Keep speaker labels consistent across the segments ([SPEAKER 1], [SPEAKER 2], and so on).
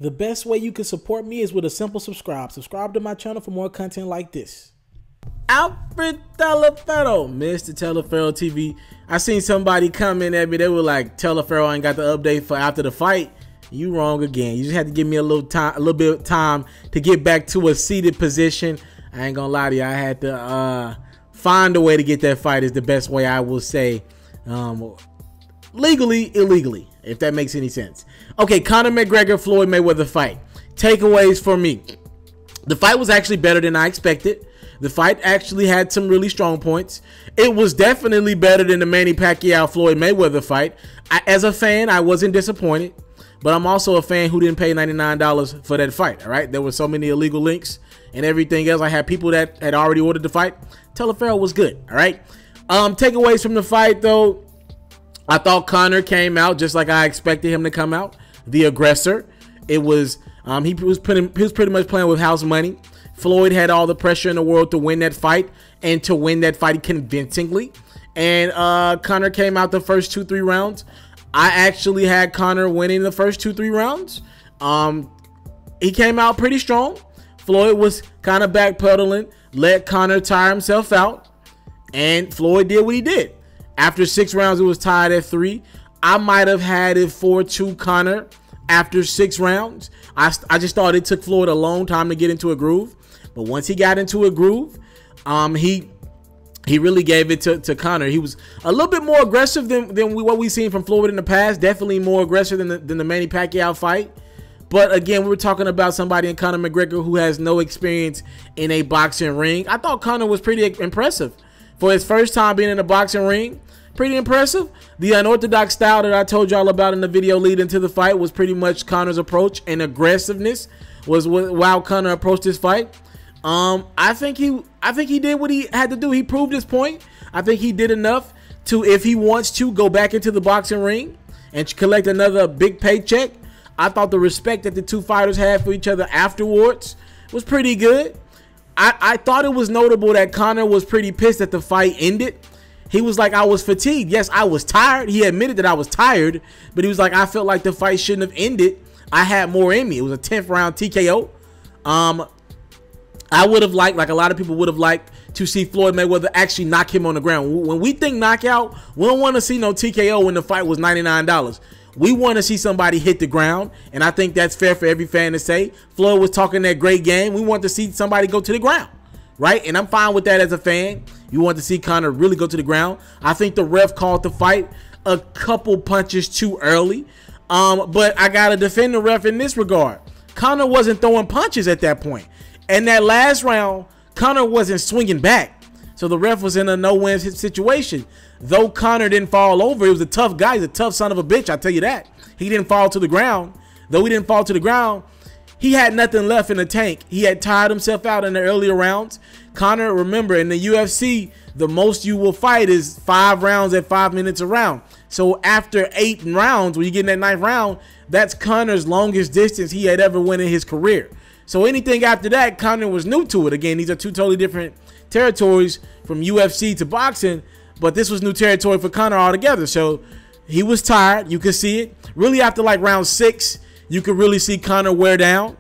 [SPEAKER 1] The best way you can support me is with a simple subscribe. Subscribe to my channel for more content like this. Alfred TALIAFERRO, Mr. TALIAFERRO TV. I seen somebody comment at me. They were like, TALIAFERRO ain't got the update for after the fight. You wrong again. You just had to give me a little bit of time to get back to a seated position. I ain't gonna lie to you. I had to find a way to get that fight. Is the best way I will say. Legally, illegally, if that makes any sense. Okay, Conor McGregor, Floyd Mayweather fight. Takeaways for me. The fight was actually better than I expected. The fight actually had some really strong points. It was definitely better than the Manny Pacquiao Floyd Mayweather fight. As a fan, I wasn't disappointed, but I'm also a fan who didn't pay $99 for that fight. All right, there were so many illegal links and everything else. I had people that had already ordered the fight. TALIAFERRO was good. All right. Takeaways from the fight though. I thought Conor came out just like I expected him to come out, the aggressor. It was he was pretty much playing with house money. Floyd had all the pressure in the world to win that fight and to win that fight convincingly. And Conor came out the first 2-3 rounds. I actually had Conor winning the first 2-3 rounds. He came out pretty strong. Floyd was kind of backpedaling, let Conor tire himself out, and Floyd did what he did. After 6 rounds, it was tied at 3. I might have had it 4-2 Conor after 6 rounds. I just thought it took Floyd a long time to get into a groove. But once he got into a groove, he really gave it to Conor. He was a little bit more aggressive than what we've seen from Floyd in the past. Definitely more aggressive than the Manny Pacquiao fight. But again, we were talking about somebody in Conor McGregor who has no experience in a boxing ring. I thought Conor was pretty impressive. For his first time being in a boxing ring, pretty impressive. The unorthodox style that I told y'all about in the video leading to the fight was pretty much Conor's approach, and aggressiveness was how Conor approached this fight. I think he did what he had to do. He proved his point. I think he did enough to, if he wants to, go back into the boxing ring and collect another big paycheck. I thought the respect that the two fighters had for each other afterwards was pretty good. I thought it was notable that Conor was pretty pissed that the fight ended. He was like, I was fatigued. Yes, I was tired. He admitted that I was tired, but he was like, I felt like the fight shouldn't have ended. I had more in me. It was a 10th round TKO. I would have liked, like a lot of people would have liked, to see Floyd Mayweather actually knock him on the ground. When we think knockout, we don't want to see no TKO when the fight was $99. We want to see somebody hit the ground, and I think that's fair for every fan to say. Floyd was talking that great game. We want to see somebody go to the ground, right? And I'm fine with that as a fan. You want to see Conor really go to the ground. I think the ref called the fight a couple punches too early, but I got to defend the ref in this regard. Conor wasn't throwing punches at that point. And that last round, Conor wasn't swinging back. So the ref was in a no-win situation. Though Conor didn't fall over, he was a tough guy. He's a tough son of a bitch, I tell you that. He didn't fall to the ground. Though he didn't fall to the ground, he had nothing left in the tank. He had tired himself out in the earlier rounds. Conor, remember, in the UFC, the most you will fight is 5 rounds at 5 minutes a round. So after 8 rounds, when you get in that 9th round, that's Conor's longest distance he had ever won in his career. So anything after that, Conor was new to it. Again, these are two totally different territories from UFC to boxing, but this was new territory for Conor altogether. So he was tired. You could see it. Really, after like round 6, you could really see Conor wear down.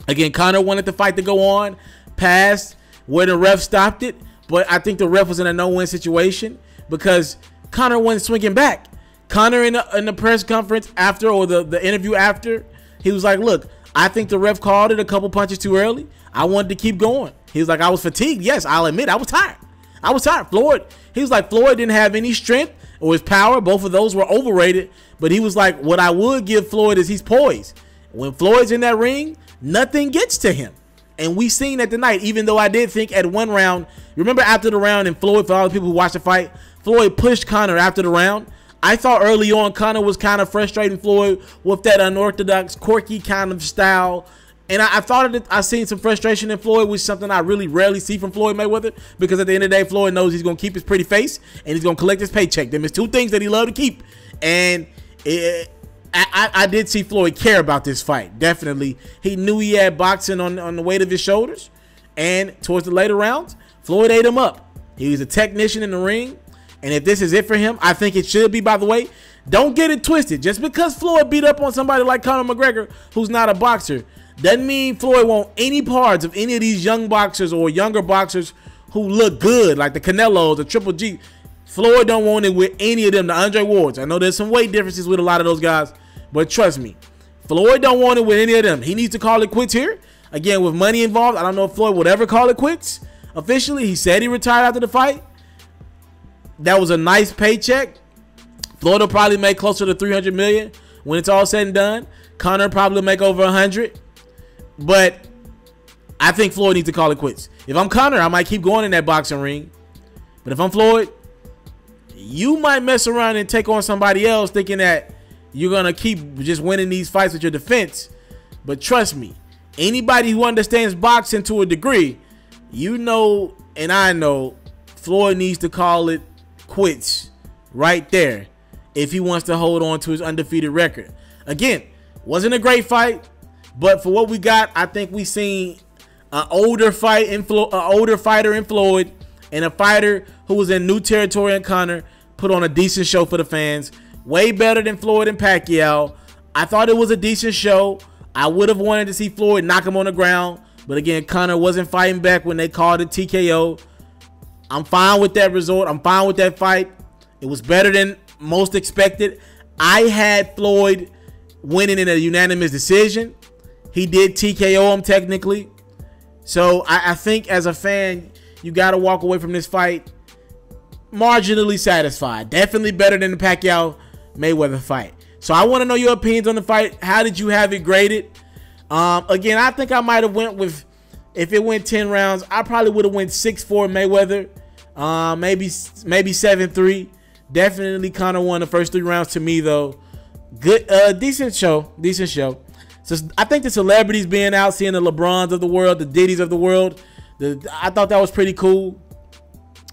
[SPEAKER 1] Again, Conor wanted the fight to go on past where the ref stopped it, but I think the ref was in a no-win situation because Conor wasn't swinging back. Conor in the press conference after, or the interview after, he was like, look, I think the ref called it a couple punches too early. I wanted to keep going. He was like, I was fatigued. Yes, I'll admit I was tired. I was tired. Floyd, he was like, Floyd didn't have any strength or his power. Both of those were overrated. But he was like, what I would give Floyd is he's poised. When Floyd's in that ring, nothing gets to him. And we seen that tonight, even though I did think at one round, remember after the round, and Floyd, for all the people who watched the fight, Floyd pushed Conor after the round. I thought early on Conor was kind of frustrating Floyd with that unorthodox, quirky kind of style. And I thought I seen some frustration in Floyd, which is something I really rarely see from Floyd Mayweather, because at the end of the day, Floyd knows he's going to keep his pretty face and he's going to collect his paycheck. Them is 2 things that he loved to keep. And I did see Floyd care about this fight. Definitely. He knew he had boxing on the weight of his shoulders. And towards the later rounds, Floyd ate him up. He was a technician in the ring. And if this is it for him, I think it should be, by the way. Don't get it twisted. Just because Floyd beat up on somebody like Conor McGregor, who's not a boxer, doesn't mean Floyd want any parts of any of these young boxers or younger boxers who look good, like the Canelos, the Triple G. Floyd don't want it with any of them, the Andre Wards. I know there's some weight differences with a lot of those guys, but trust me, Floyd don't want it with any of them. He needs to call it quits here. Again, with money involved, I don't know if Floyd would ever call it quits. Officially, he said he retired after the fight. That was a nice paycheck. Floyd will probably make closer to $300 million when it's all said and done. Conor probably make over 100. But I think Floyd needs to call it quits. If I'm Conor, I might keep going in that boxing ring. But if I'm Floyd, you might mess around and take on somebody else thinking that you're going to keep just winning these fights with your defense. But trust me, anybody who understands boxing to a degree, you know and I know Floyd needs to call it quits right there if he wants to hold on to his undefeated record. Again, wasn't a great fight, but for what we got, I think we seen an older fighter in Floyd and a fighter who was in new territory in Conor put on a decent show for the fans. Way better than Floyd and Pacquiao. I thought it was a decent show. I would have wanted to see Floyd knock him on the ground, but again, Conor wasn't fighting back when they called it TKO. I'm fine with that result. I'm fine with that fight. It was better than most expected. I had Floyd winning in a unanimous decision. He did TKO him technically. So I think as a fan, you got to walk away from this fight marginally satisfied. Definitely better than the Pacquiao Mayweather fight. So I want to know your opinions on the fight. How did you have it graded? Again, I think I might have went with, if it went 10 rounds, I probably would have went 6-4 Mayweather. Maybe 7-3. Definitely Conor won the first 3 rounds to me though. Good, decent show. So I think the celebrities being out, seeing the LeBrons of the world, the Diddy's of the world, I thought that was pretty cool.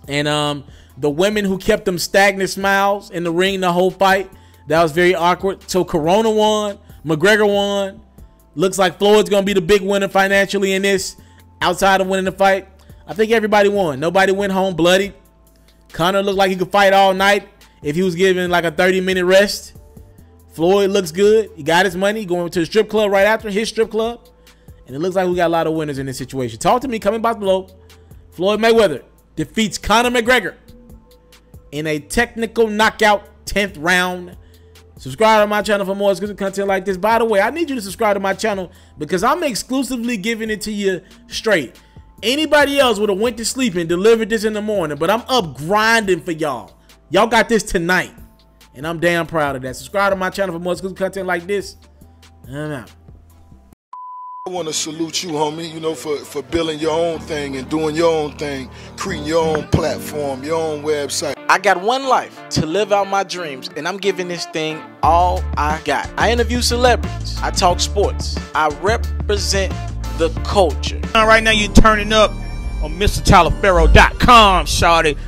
[SPEAKER 1] And the women who kept them stagnant smiles in the ring the whole fight, that was very awkward. So Corona won, McGregor won. Looks like Floyd's gonna be the big winner financially in this, outside of winning the fight. I think everybody won. Nobody went home bloody. Conor looked like he could fight all night if he was given like a 30-minute rest. Floyd looks good. He got his money, going to the strip club right after his strip club. And it looks like we got a lot of winners in this situation. Talk to me, comment box below. Floyd Mayweather defeats Conor McGregor in a technical knockout 10th round. Subscribe to my channel for more exclusive content like this. By the way, I need you to subscribe to my channel because I'm exclusively giving it to you straight. Anybody else would have went to sleep and delivered this in the morning, but I'm up grinding for y'all. Y'all got this tonight, and I'm damn proud of that. Subscribe to my channel for more exclusive content like this. And I'm out.
[SPEAKER 2] I want to salute you, homie, you know, for building your own thing and doing your own thing, creating your own platform, your own website.
[SPEAKER 1] I got one life to live out my dreams, and I'm giving this thing all I got. I interview celebrities. I talk sports. I represent the culture.
[SPEAKER 3] Right now you're turning up on itsmrtaliaferro.com, shawty.